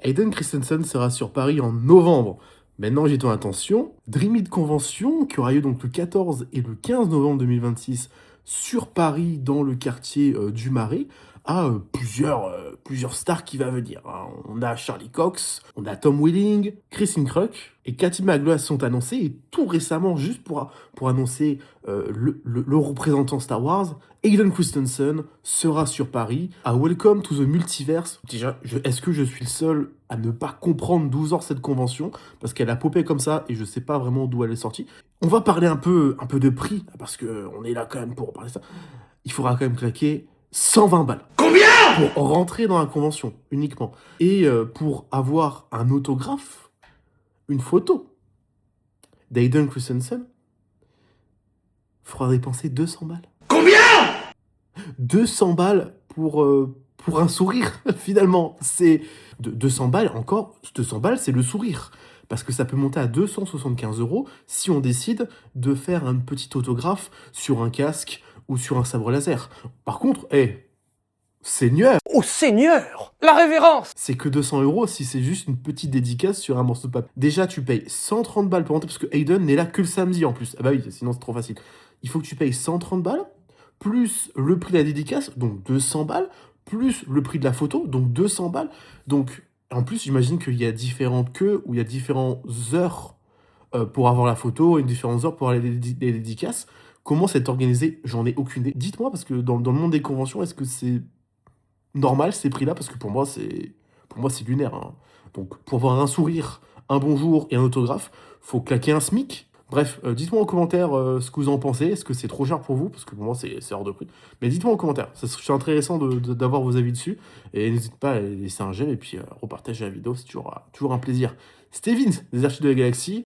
Hayden Christensen sera sur Paris en novembre. Maintenant, j'ai ton attention. Dream It Convention, qui aura lieu donc le 14 et le 15 novembre 2026 sur Paris, dans le quartier du Marais, a plusieurs stars qui va venir, hein. On a Charlie Cox, on a Tom Welling, Christine Kruk et Cathy McGrath sont annoncés. Et tout récemment, juste pour annoncer le représentant Star Wars, Hayden Christensen sera sur Paris à Welcome to the Multiverse. Déjà, est-ce que je suis le seul à ne pas comprendre d'où sort cette convention? Parce qu'elle a popé comme ça et je sais pas vraiment d'où elle est sortie. On va parler un peu de prix, parce qu'on est là quand même pour parler de ça. Il faudra quand même claquer 120 balles. Combien? Pour rentrer dans la convention, uniquement. Et pour avoir un autographe, une photo d'Hayden Christensen, il faudra dépenser 200 balles. Combien? 200 balles pour un sourire, finalement. C'est 200 balles, encore, 200 balles, c'est le sourire. Parce que ça peut monter à 275 € si on décide de faire un petit autographe sur un casque ou sur un sabre laser. Par contre, Seigneur! Oh Seigneur! La révérence! C'est que 200 € si c'est juste une petite dédicace sur un morceau de papier. Déjà, tu payes 130 balles pour rentrer, parce que Hayden n'est là que le samedi en plus. Ah bah oui, sinon c'est trop facile. Il faut que tu payes 130 balles, plus le prix de la dédicace, donc 200 balles, plus le prix de la photo, donc 200 balles. Donc, en plus, j'imagine qu'il y a différentes queues, ou il y a différentes heures pour avoir la photo, et différentes heures pour avoir les dédicaces. Comment c'est organisé? J'en ai aucune idée. Dites-moi, parce que dans le monde des conventions, est-ce que c'est normal ces prix-là? Parce que pour moi, c'est lunaire, hein. Donc, pour avoir un sourire, un bonjour et un autographe, faut claquer un SMIC. Bref, dites-moi en commentaire ce que vous en pensez. Est-ce que c'est trop cher pour vous? Parce que pour moi, c'est hors de prix. Mais dites-moi en commentaire. Ça serait intéressant d'avoir vos avis dessus. Et n'hésitez pas à laisser un j'aime et puis repartager la vidéo. C'est toujours un plaisir. C'était Vince, des Archives de la Galaxie.